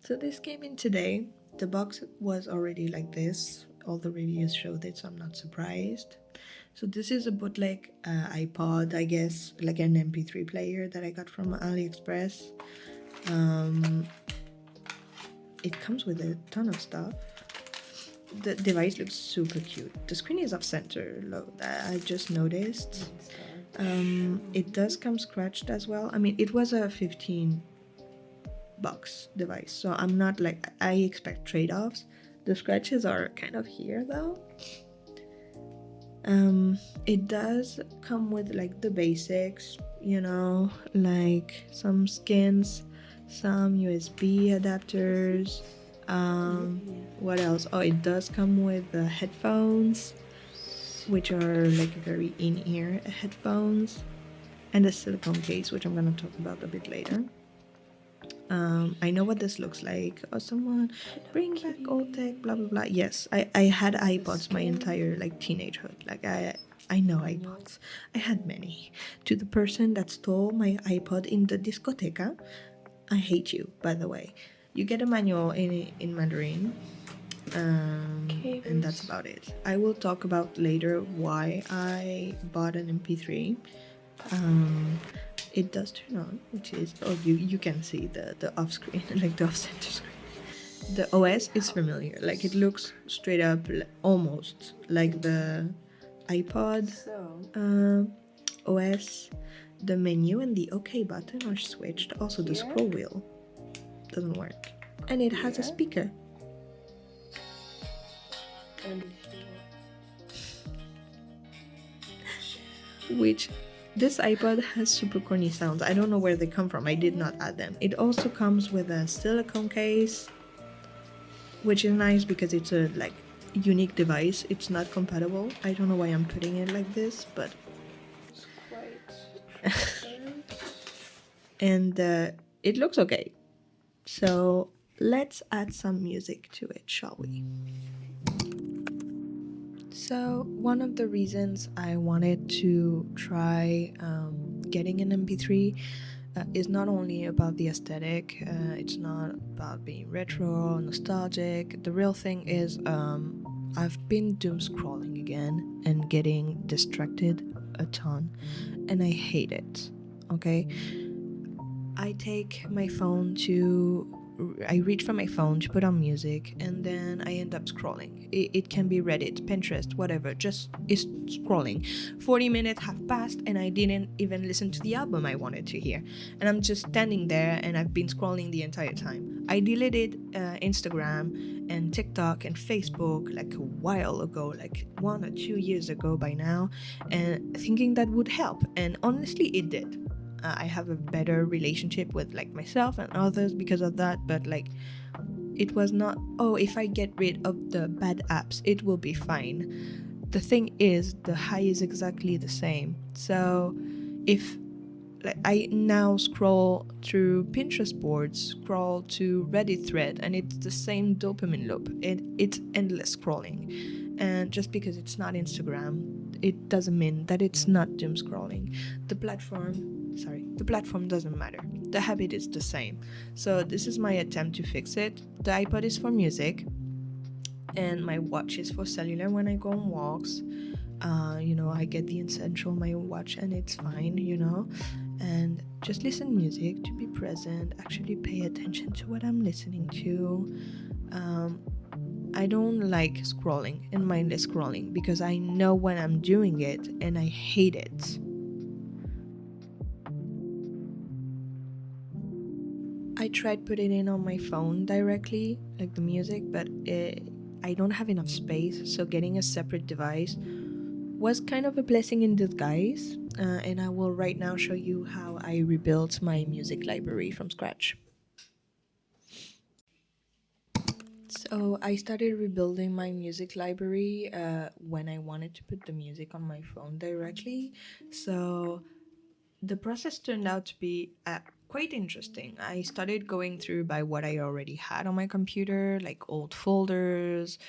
So this came in today. The box was already like this. All the reviews showed it, so I'm not surprised. So this is a bootleg iPod, I guess, like an MP3 player that I got from AliExpress. It comes with a ton of stuff. The device looks super cute. The screen is off center. Look, I just noticed. It does come scratched as well. I mean, it was a 15 bucks device, so I'm not like, I expect trade-offs. The scratches are kind of here though. It does come with like the basics, you know, like some skins, some USB adapters. What else? Oh, it does come with the headphones, which are like very in-ear headphones, and a silicone case, which I'm gonna talk about a bit later. I know what this looks like. Oh, someone bring back old tech, blah blah blah. Yes, I had iPods my entire like teenagehood. Like I know iPods. I had many. To the person that stole my iPod in the discoteca, I hate you, by the way. You get a manual in Mandarin, and that's about it. I will talk about later why I bought an MP3. It does turn on, which is, oh, you can see the off screen, like the off center screen. The OS is familiar, like it looks straight up almost like the iPod OS. The menu and the OK button are switched. Also, the scroll wheel doesn't work, and it has a speaker. Which this iPod has super corny sounds. I don't know where they come from. I did not add them. It also comes with a silicone case, which is nice because it's a like unique device. It's not compatible. I don't know why I'm putting it like this, but and it looks okay. So let's add some music to it, shall we? So one of the reasons I wanted to try getting an MP3 is not only about the aesthetic, it's not about being retro, nostalgic. The real thing is I've been doom scrolling again and getting distracted a ton, and I hate it, okay? I reach for my phone to put on music, and then I end up scrolling. It can be Reddit, Pinterest, whatever, just is scrolling. 40 minutes have passed and I didn't even listen to the album I wanted to hear. And I'm just standing there and I've been scrolling the entire time. I deleted Instagram and TikTok and Facebook like a while ago, like 1 or 2 years ago by now, and thinking that would help. And honestly, it did. I have a better relationship with like myself and others because of that, but like it was not, oh, if I get rid of the bad apps it will be fine. The thing is, the high is exactly the same. So if like I now scroll through Pinterest boards, scroll to Reddit thread, and it's the same dopamine loop. It's endless scrolling, and just because it's not Instagram, it doesn't mean that it's not doom scrolling. The platform doesn't matter. The habit is the same. So this is my attempt to fix it. The iPod is for music, and my watch is for cellular when I go on walks. I get the essential my watch and it's fine, and just listen music to be present, actually pay attention to what I'm listening to. I don't like scrolling and mindless scrolling because I know when I'm doing it and I hate it. I tried putting it on my phone directly, like the music, but I don't have enough space, so getting a separate device was kind of a blessing in disguise, and I will right now show you how I rebuilt my music library from scratch. So I started rebuilding my music library when I wanted to put the music on my phone directly. So the process turned out to be quite interesting. I started going through by what I already had on my computer, like old folders,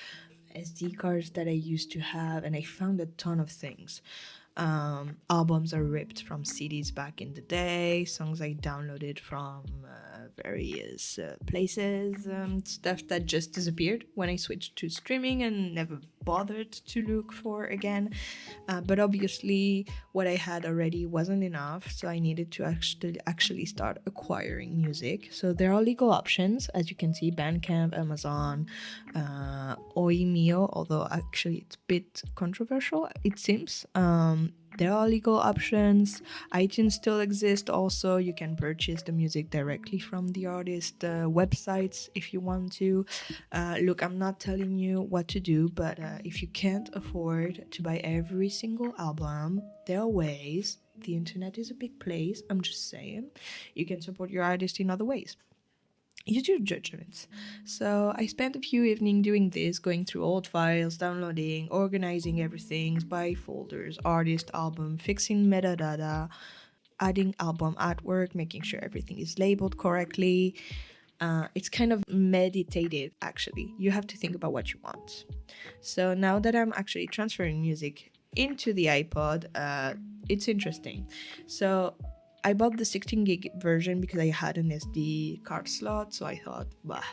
SD cards that I used to have, and I found a ton of things. Albums are ripped from CDs back in the day, songs I downloaded from various places, stuff that just disappeared when I switched to streaming and never bothered to look for again. But obviously, what I had already wasn't enough, so I needed to actually start acquiring music. So there are legal options, as you can see: Bandcamp, Amazon, Oimio, although actually it's a bit controversial, it seems. There are legal options. iTunes still exists also. You can purchase the music directly from the artist websites if you want to. Look, I'm not telling you what to do, but if you can't afford to buy every single album, there are ways. The internet is a big place, I'm just saying. You can support your artist in other ways. Use your judgments. So I spent a few evenings doing this, going through old files, downloading, organizing everything by folders, artist, album, fixing metadata, adding album artwork, making sure everything is labeled correctly. It's kind of meditative, actually. You have to think about what you want. So now that I'm actually transferring music into the iPod, it's interesting. So I bought the 16 gig version because I had an SD card slot, so I thought, bah,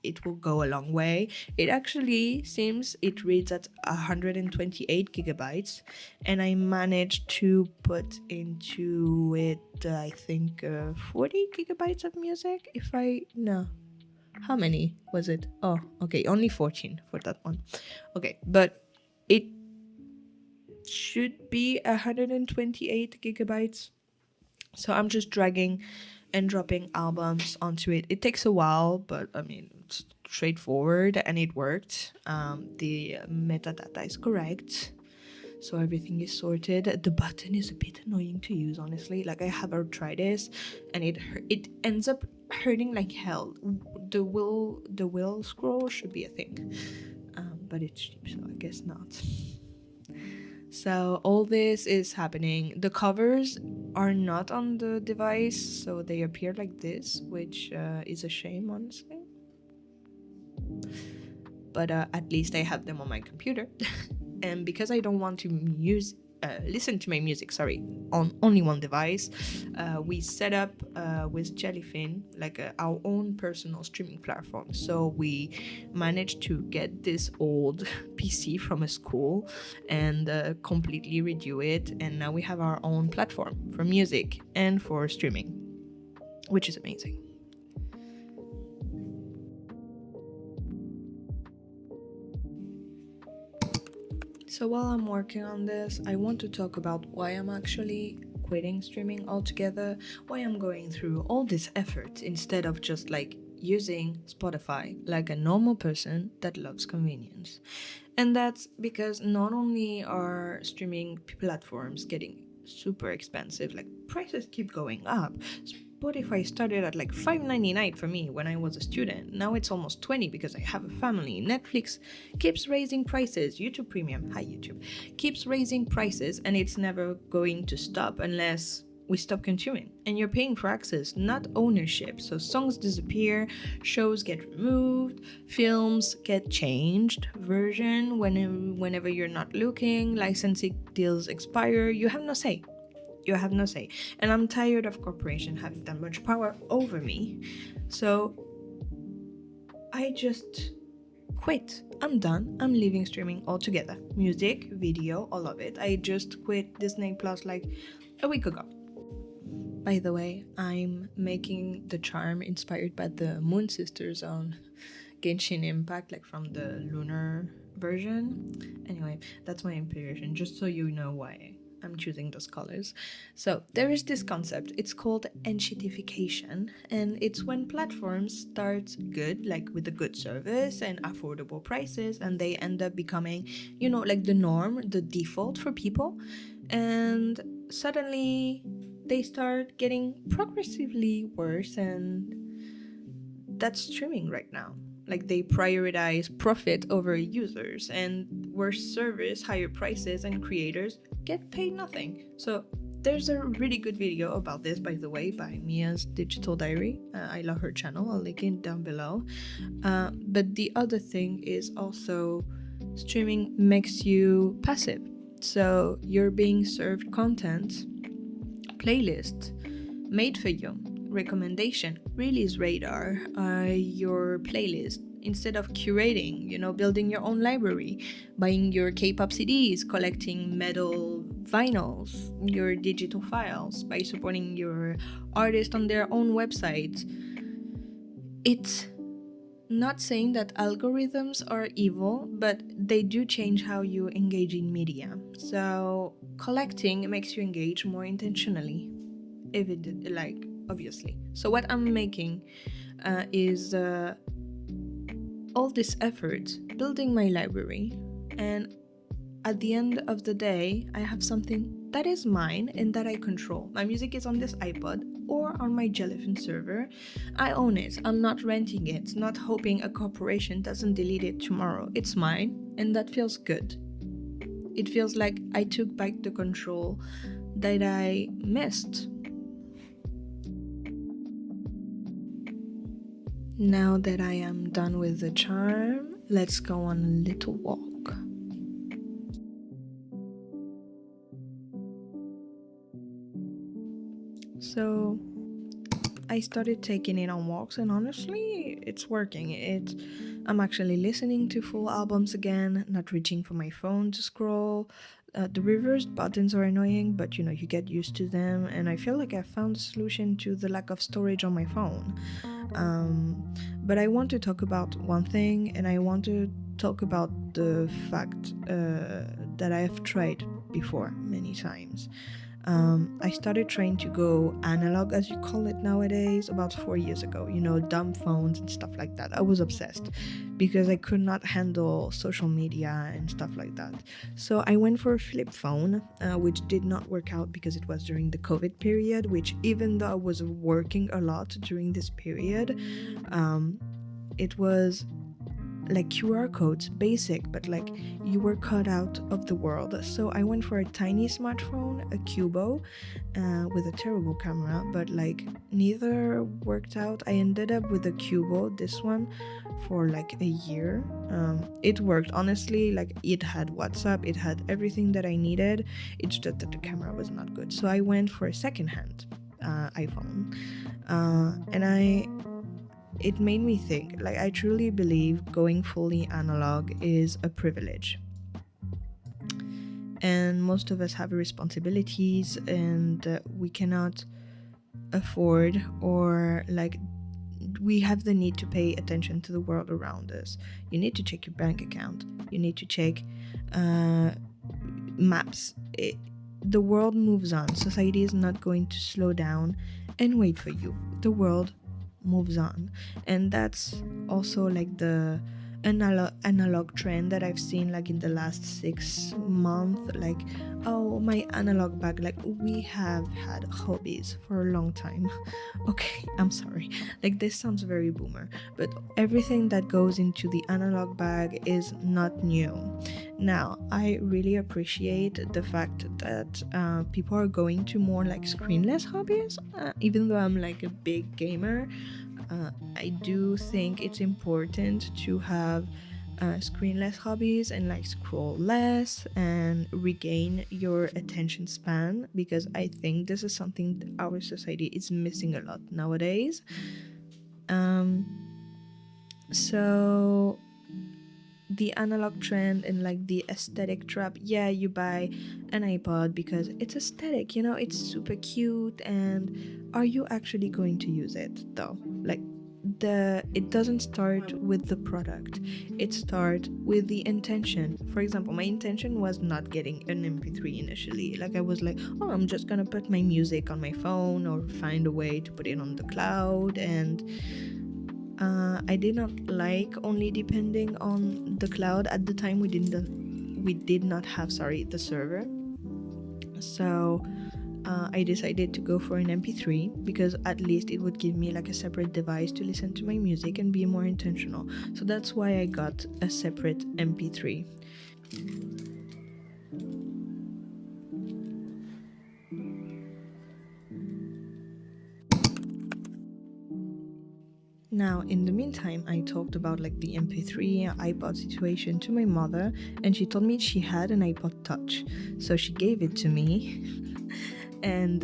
it will go a long way. It actually seems it reads at 128 gigabytes, and I managed to put into it, I think, 40 gigabytes of music. How many was it? Oh, okay, only 14 for that one. Okay, but it should be 128 gigabytes. So I'm just dragging and dropping albums onto it. It takes a while, but I mean, it's straightforward and it worked. The metadata is correct, so everything is sorted. The button is a bit annoying to use, honestly. Like, I have arthritis and it ends up hurting like hell. The will scroll should be a thing, but it's cheap, so I guess not. So all this is happening. The covers are not on the device, so they appear like this, which is a shame, honestly. But at least I have them on my computer. And because I don't want to listen to my music, on only one device, we set up with Jellyfin our own personal streaming platform. So we managed to get this old PC from a school and completely redo it, and now we have our own platform for music and for streaming, which is amazing. So while I'm working on this, I want to talk about why I'm actually quitting streaming altogether, why I'm going through all this effort instead of just using Spotify like a normal person that loves convenience. And that's because not only are streaming platforms getting super expensive, prices keep going up. Spotify started at $5.99 for me when I was a student. Now it's almost $20 because I have a family. Netflix keeps raising prices. YouTube Premium, hi YouTube, keeps raising prices, and it's never going to stop unless we stop consuming. And you're paying for access, not ownership. So songs disappear, shows get removed, films get changed version whenever you're not looking, licensing deals expire. You have no say. And I'm tired of corporation having that much power over me. So I just quit. I'm done. I'm leaving streaming altogether. Music, video, all of it. I just quit Disney Plus a week ago. By the way, I'm making the charm inspired by the moonsisters on Genshin Impact, from the lunar version. Anyway, that's my inspiration, just so you know why I'm choosing those colors. So there is this concept. It's called enshittification, and it's when platforms start good, with a good service and affordable prices, and they end up becoming, the norm, the default for people, and suddenly they start getting progressively worse, and that's streaming right now. They prioritize profit over users, and worse service, higher prices, and creators get paid nothing. So there's a really good video about this, by the way, by Mia's Digital Diary. I love her channel. I'll link it down below. But the other thing is also streaming makes you passive. So you're being served content, playlist made for you, recommendation, release radar, your playlist. Instead of curating, building your own library, buying your K-pop CDs, collecting metal vinyls, your digital files, by supporting your artist on their own websites. It's not saying that algorithms are evil, but they do change how you engage in media. So collecting makes you engage more intentionally, obviously. So what I'm making is all this effort building my library, and at the end of the day, I have something that is mine and that I control. My music is on this iPod or on my Jellyfin server. I own it. I'm not renting it, not hoping a corporation doesn't delete it tomorrow. It's mine, and that feels good. It feels like I took back the control that I missed. Now that I am done with the charm, let's go on a little walk. So I started taking it on walks, and honestly, it's working. I'm actually listening to full albums again, not reaching for my phone to scroll. The reversed buttons are annoying, but you get used to them, and I feel like I found a solution to the lack of storage on my phone. But I want to talk about one thing, and I want to talk about the fact that I have tried before many times. I started trying to go analog, as you call it nowadays, about 4 years ago. Dumb phones and stuff like that. I was obsessed because I could not handle social media and stuff like that. So I went for a flip phone, which did not work out because it was during the COVID period, which even though I was working a lot during this period, it was like QR codes, basic, but like you were cut out of the world. So I went for a tiny smartphone, a Cubo, with a terrible camera, but like neither worked out. I ended up with a Cubo, this one, for like a year. It worked, honestly. Like it had WhatsApp, it had everything that I needed. It's just that the camera was not good. So I went for a secondhand iPhone, and it made me think. Like, I truly believe going fully analog is a privilege. And most of us have responsibilities, and we cannot afford, or like, we have the need to pay attention to the world around us. You need to check your bank account. You need to check maps. The world moves on. Society is not going to slow down and wait for you. The world moves on, and that's also like the analog trend that I've seen like in the last 6 months. Like, oh, my analog bag. Like, we have had hobbies for a long time. Okay, I'm sorry, like this sounds very boomer, but everything that goes into the analog bag is not new. Now, I really appreciate the fact that people are going to more like screenless hobbies. Even though I'm like a big gamer, I do think it's important to have screenless hobbies and like scroll less and regain your attention span, because I think this is something that our society is missing a lot nowadays. So the analog trend and like the aesthetic trap, yeah, you buy an iPod because it's aesthetic, it's super cute, and are you actually going to use it though? Like, it doesn't start with the product, it starts with the intention. For example, my intention was not getting an MP3 initially. Like, I was like, oh, I'm just gonna put my music on my phone or find a way to put it on the cloud, and I did not like only depending on the cloud. At the time, we did not have the server. So I decided to go for an MP3 because at least it would give me like a separate device to listen to my music and be more intentional. So that's why I got a separate MP3. Now, in the meantime, I talked about like the MP3 iPod situation to my mother, and she told me she had an iPod Touch, so she gave it to me. And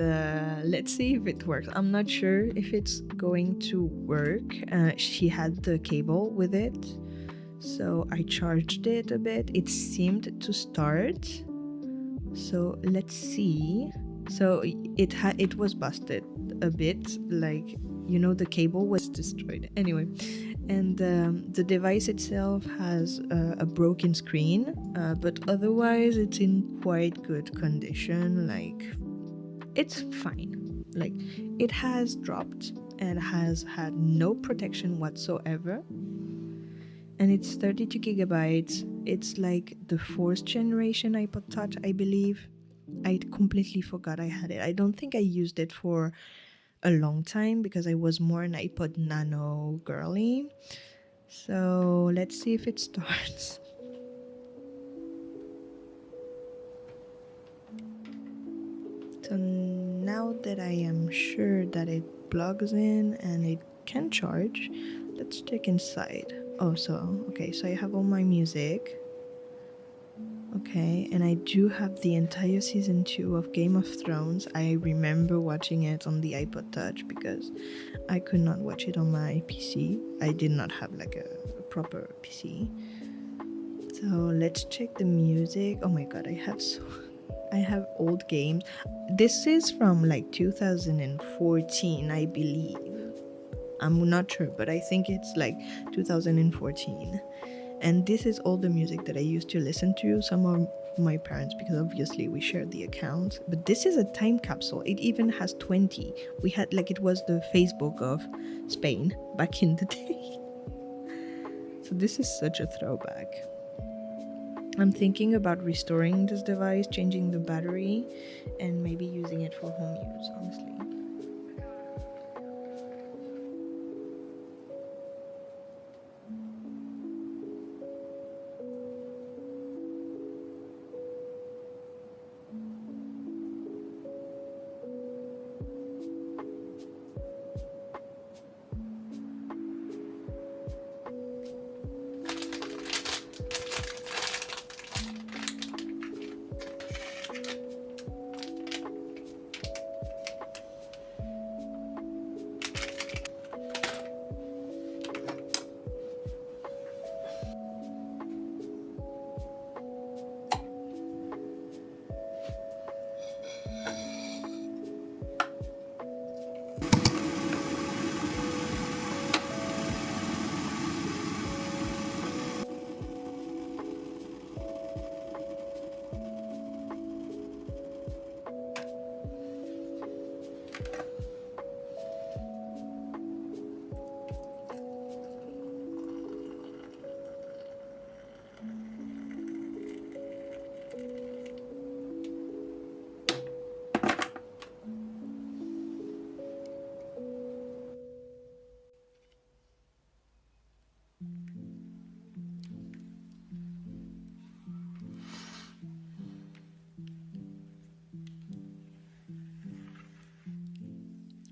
let's see if it works. I'm not sure if it's going to work. She had the cable with it, so I charged it a bit. It seemed to start. So let's see. So it was busted a bit, like, you know, the cable was destroyed. Anyway, and the device itself has a broken screen, but otherwise it's in quite good condition. Like, it's fine. Like, it has dropped and has had no protection whatsoever, and it's 32 gigabytes. It's like the fourth generation iPod Touch, I believe. I completely forgot I had it. I don't think I used it for a long time because I was more an iPod Nano girly. So let's see if it starts. So now that I am sure that it plugs in and it can charge, let's check inside. Oh, so okay, so I have all my music. Okay, and I do have the entire season 2 of Game of Thrones. I remember watching it on the iPod Touch because I could not watch it on my PC. I did not have like a proper PC. So let's check the music. Oh my god, I have old games. This is from like 2014, I believe. I'm not sure, but I think it's like 2014. And this is all the music that I used to listen to. Some of my parents, because obviously we shared the account. But this is a time capsule. It even has 20. We had, like, it was the Facebook of Spain back in the day. So this is such a throwback. I'm thinking about restoring this device, changing the battery, and maybe using it for home use, honestly.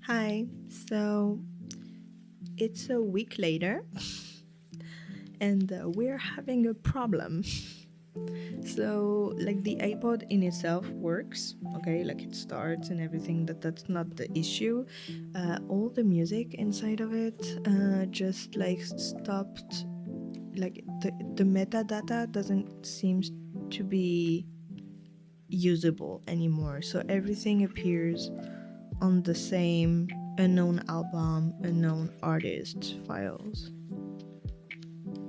Hi, so it's a week later and we're having a problem. So, like, the iPod in itself works, okay, like it starts and everything, that's not the issue. All the music inside of it just like stopped, like the metadata doesn't seem to be usable anymore. So everything appears on the same unknown album, unknown artist files.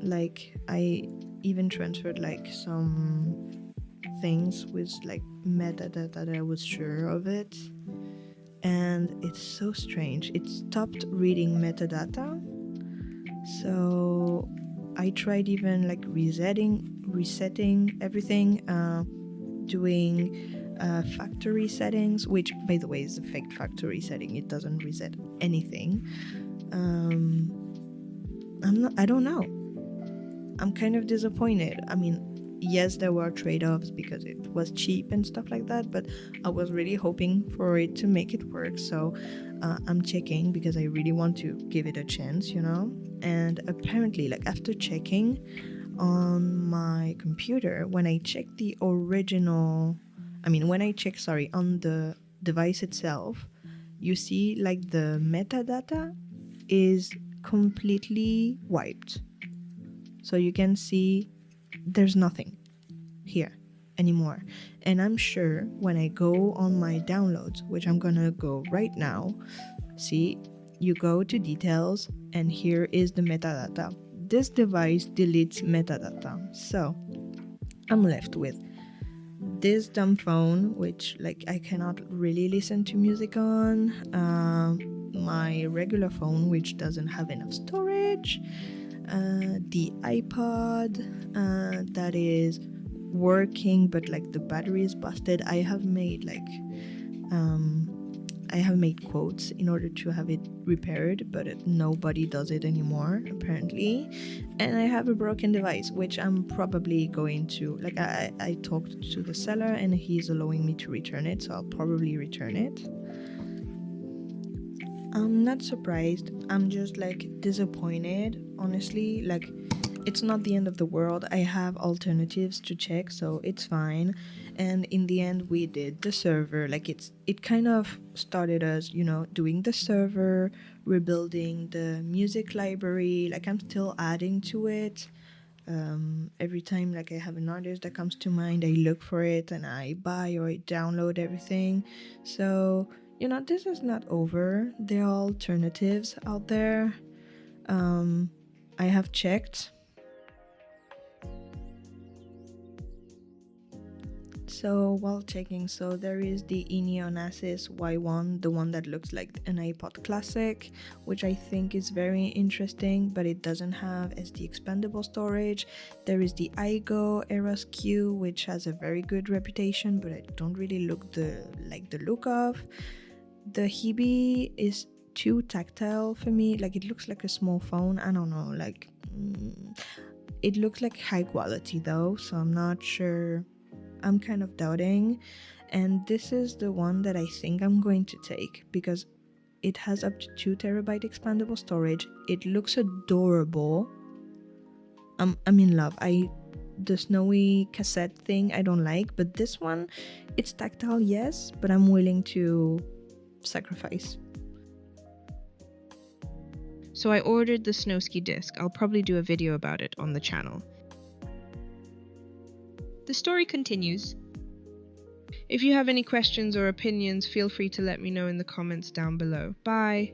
Like, I even transferred like some things with like metadata that I was sure of it, and it's so strange. It stopped reading metadata. So I tried even like resetting everything, doing factory settings, which by the way is a fake factory setting. It doesn't reset anything. I don't know. I'm kind of disappointed. I mean, yes, there were trade-offs because it was cheap and stuff like that, but I was really hoping for it to make it work. So I'm checking because I really want to give it a chance, and apparently, like, after checking on my computer, when I check on the device itself, you see like the metadata is completely wiped. So you can see there's nothing here anymore. And I'm sure when I go on my downloads, which I'm gonna go right now, see, you go to details and here is the metadata. This device deletes metadata. So I'm left with this dumb phone, which like I cannot really listen to music on, my regular phone, which doesn't have enough storage, the iPod that is working but like the battery is busted. I have made quotes in order to have it repaired, but nobody does it anymore apparently. And I have a broken device, which I'm probably going to, like, I talked to the seller and he's allowing me to return it, so I'll probably return it. I'm not surprised, I'm just like disappointed, honestly. Like, it's not the end of the world. I have alternatives to check, so it's fine. And in the end, we did the server. Like, it kind of started as, doing the server, rebuilding the music library. Like, I'm still adding to it. Every time like I have an artist that comes to mind, I look for it and I buy or I download everything. So, this is not over. There are alternatives out there. I have checked. So while checking, so there is the Onassis Y1, the one that looks like an iPod Classic, which I think is very interesting, but it doesn't have SD expandable storage. There is the iGo Eros Q, which has a very good reputation, but I don't really like the look of. The Hebe is too tactile for me. Like, it looks like a small phone. I don't know, like it looks like high quality though, so I'm not sure. I'm kind of doubting. And this is the one that I think I'm going to take because it has up to 2 terabyte expandable storage. It looks adorable. I'm in love. The snowy cassette thing I don't like, but this one, it's tactile, yes, but I'm willing to sacrifice. So I ordered the Snowski disc. I'll probably do a video about it on the channel. The story continues. If you have any questions or opinions, feel free to let me know in the comments down below. Bye!